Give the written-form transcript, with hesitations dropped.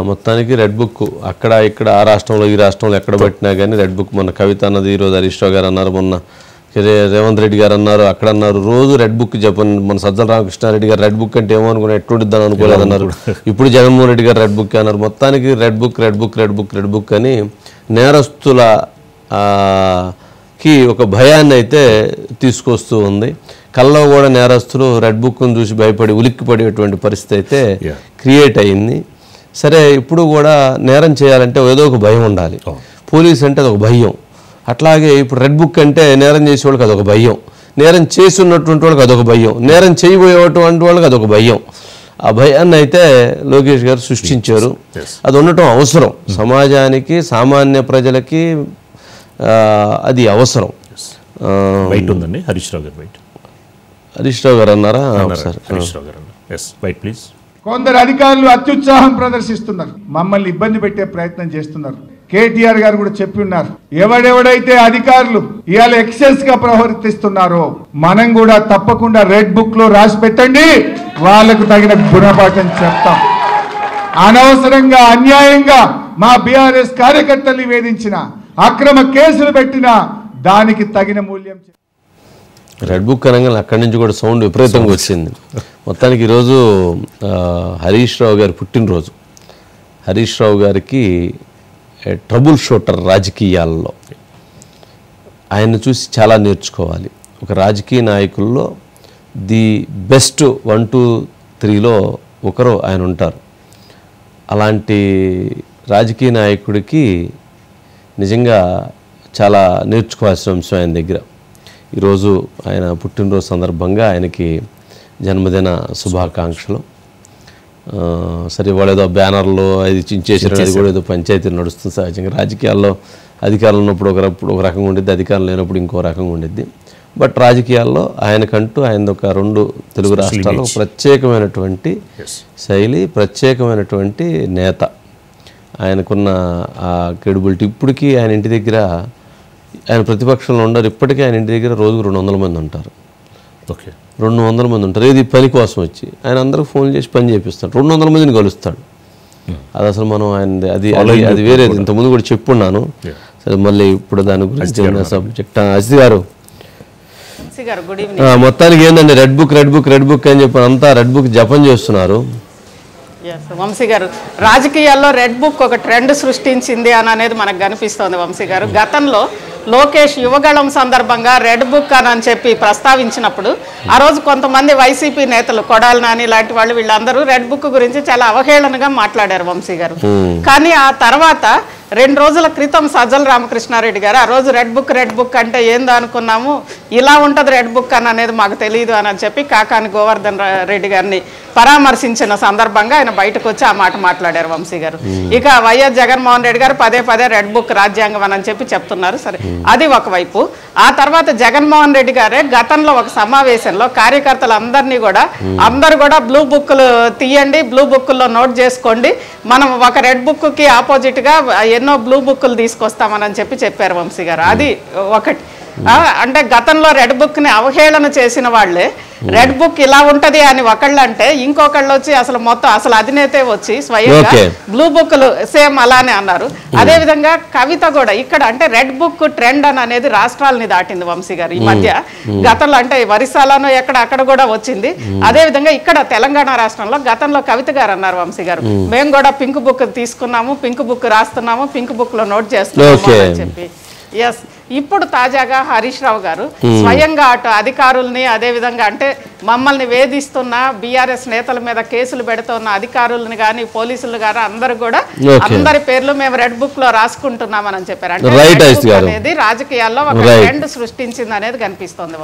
మొత్తానికి red book అక్కడ ఇక్కడ ఆ రాష్ట్రంలో ఈ రాష్ట్రంలో ఎక్కడ పెట్టినా కానీ రెడ్ బుక్ మొన్న కవిత అన్నది, ఈరోజు హరీష్ రావు గారు అన్నారు, మొన్న రేవంత్ రెడ్డి గారు అన్నారు, అక్కడ అన్నారు, రోజు రెడ్ బుక్ చెప్పండి. మన సజ్జల రామకృష్ణారెడ్డి గారు రెడ్ బుక్ అంటే ఏమో అనుకున్నా ఎట్లుండిద్దని అనుకోలేదన్నారు. ఇప్పుడు జగన్మోహన్ రెడ్డి గారు రెడ్ బుక్ అన్నారు. మొత్తానికి red book red book red book red book అని నేరస్తులకి ఒక భయాన్ని అయితే తీసుకొస్తూ ఉంది. కల్లో కూడా నేరస్తులు రెడ్ బుక్ను చూసి భయపడి ఉలిక్కిపడేటువంటి పరిస్థితి అయితే క్రియేట్ అయింది. సరే, ఇప్పుడు కూడా నేరం చేయాలంటే ఏదో ఒక భయం ఉండాలి. పోలీస్ అంటే అదొక భయం. అట్లాగే ఇప్పుడు రెడ్ బుక్ అంటే నేరం చేసే వాళ్ళకి అదొక భయం, నేరం చేసి ఉన్నటువంటి వాళ్ళకి అదొక భయం, నేరం చేయబోయేటువంటి వాళ్ళకి అదొక భయం. ఆ భయాన్ని అయితే లోకేష్ గారు సృష్టించారు. అది ఉండటం అవసరం, సమాజానికి సామాన్య ప్రజలకి అది అవసరం. హరీష్ రావు గారు అన్నారా? కొందరు అధికారులు అత్యుత్సాహం ప్రదర్శిస్తున్నారు, మమ్మల్ని ఇబ్బంది పెట్టే ప్రయత్నం చేస్తున్నారు. కేటీఆర్ గారు కూడా చెప్పి ఉన్నారు, ఎవడెవడైతే అధికారులు ఇవాళ ఎక్సెస్ గా ప్రవర్తిస్తున్నారో మనం కూడా తప్పకుండా రెడ్ బుక్ లో రాసి పెట్టండి, వాళ్లకు తగిన గుణపాఠం చెప్తాం. అనవసరంగా అన్యాయంగా మా బీఆర్ఎస్ కార్యకర్తల్ని వేధించిన, అక్రమ కేసులు పెట్టిన దానికి తగిన మూల్యం. రెడ్ బుక్ అనగా అక్కడి నుంచి కూడా సౌండ్ విపరీతంగా వచ్చింది. మొత్తానికి ఈరోజు హరీష్ రావు గారి పుట్టినరోజు. హరీష్ రావు గారికి ట్రబుల్ షూటర్ రాజకీయాల్లో, ఆయన్ని చూసి చాలా నేర్చుకోవాలి. ఒక రాజకీయ నాయకుల్లో ది బెస్ట్ 1, 2, 3లో ఒకరు ఆయన ఉంటారు. అలాంటి రాజకీయ నాయకుడికి నిజంగా చాలా నేర్చుకోవాల్సిన అంశం ఆయన దగ్గర. ఈరోజు ఆయన పుట్టినరోజు సందర్భంగా ఆయనకి జన్మదిన శుభాకాంక్షలు. సరే, వాళ్ళు ఏదో బ్యానర్లో అది చించేసారు, అది కూడా ఏదో పంచాయతీ నడుస్తుంది. సహజంగా రాజకీయాల్లో అధికారం ఉన్నప్పుడు ఒక రకంగా ఉండిద్ది, అధికారం లేనప్పుడు ఇంకో రకంగా ఉండిద్ది. బట్ రాజకీయాల్లో ఆయనకంటూ ఆయన ఒక 2 తెలుగు రాష్ట్రాల్లో ప్రత్యేకమైనటువంటి శైలి, ప్రత్యేకమైనటువంటి నేత. ఆయనకున్న ఆ క్రెడిబిలిటీ. ఇప్పటికీ ఆయన ఇంటి దగ్గర, ఆయన ప్రతిపక్షంలో ఉండరు, ఇప్పటికీ ఆయన ఇంటి దగ్గర రోజుకు 200 మంది ఉంటారు. 200 మంది ఉంటారు. ఇది పని కోసం వచ్చి ఆయన అందరికి ఫోన్ చేసి పని చేపిస్తాడు. 200 మందిని కలుస్తాడు. అది అసలు మనం ఆయన అది వేరేది, ఇంతకుముందు కూడా చెప్పున్నాను. సరే, మళ్ళీ ఇప్పుడు దాని గురించి సబ్జెక్ట్. అజిత్ గారు, మొత్తానికి ఏంటంటే red book red book red book అని చెప్పి అంతా రెడ్ బుక్ జపం చేస్తున్నారు. వంశీ గారు, రాజకీయాల్లో రెడ్ బుక్ ఒక ట్రెండ్ సృష్టించింది అని అనేది మనకు కనిపిస్తోంది. వంశీ గారు, గతంలో లోకేష్ యువగళం సందర్భంగా రెడ్ బుక్ అని చెప్పి ప్రస్తావించినప్పుడు ఆ రోజు కొంతమంది వైసీపీ నేతలు, కొడాలి నాని లాంటి వాళ్ళు, వీళ్ళందరూ రెడ్ బుక్ గురించి చాలా అవహేళనగా మాట్లాడారు వంశీ గారు. కానీ ఆ తర్వాత 2 రోజుల క్రితం సజ్జల రామకృష్ణారెడ్డి గారు ఆ రోజు రెడ్ బుక్ అంటే ఏందో అనుకున్నాము, ఇలా ఉంటుంది రెడ్ బుక్ అని అనేది మాకు తెలియదు అని చెప్పి కాకాని గోవర్ధన్ రెడ్డి గారిని పరామర్శించిన సందర్భంగా ఆయన బయటకు వచ్చి ఆ మాట మాట్లాడారు వంశీ గారు. ఇక వైఎస్ జగన్మోహన్ రెడ్డి గారు పదే రెడ్ బుక్ రాజ్యాంగం అని చెప్పి చెప్తున్నారు. సరే, అది ఒకవైపు. ఆ తర్వాత జగన్మోహన్ రెడ్డి గారే గతంలో ఒక సమావేశంలో కార్యకర్తలందరినీ కూడా అందరూ కూడా బ్లూ బుక్లు తీయండి, బ్లూ బుక్లో నోట్ చేసుకోండి, మనం ఒక రెడ్ బుక్కి ఆపోజిట్గా ఎన్నో బ్లూ బుక్లు తీసుకొస్తామని చెప్పి చెప్పారు వంశీ గారు. అది ఒకటి. అంటే గతంలో రెడ్ బుక్ని అవహేళన చేసిన వాళ్ళే రెడ్ బుక్ ఇలా ఉంటది అని ఒకళ్ళు అంటే, ఇంకొకళ్ళు వచ్చి అసలు అధినేతే వచ్చి స్వయంగా బ్లూ బుక్లు సేమ్ అలానే అన్నారు. అదే విధంగా కవిత కూడా ఇక్కడ అంటే రెడ్ బుక్ ట్రెండ్ అనేది రాష్ట్రాలని దాటింది వంశీ గారు ఈ మధ్య. గతంలో అంటే వరిసాలను అక్కడ కూడా వచ్చింది. అదే విధంగా ఇక్కడ తెలంగాణ రాష్ట్రంలో గతంలో కవిత గారు అన్నారు వంశీ గారు, మేము కూడా పింక్ బుక్ తీసుకున్నాము, పింక్ బుక్ రాస్తున్నాము, పింక్ బుక్ లో నోట్ చేస్తున్నాము అని చెప్పి. ఎస్, ఇప్పుడు తాజాగా హరీష్ రావు గారు స్వయంగా అటు అధికారుల్ని, అదే విధంగా అంటే మమ్మల్ని వేధిస్తున్న బీఆర్ఎస్ నేతల మీద కేసులు పెడుతున్న అధికారులను కానీ పోలీసులు కానీ అందరూ కూడా అందరి పేర్లు మేము రెడ్ బుక్ లో రాసుకుంటున్నామని చెప్పారు. అంటే అనేది రాజకీయాల్లో ఒక ట్రెండ్ సృష్టించింది అనేది కనిపిస్తోంది.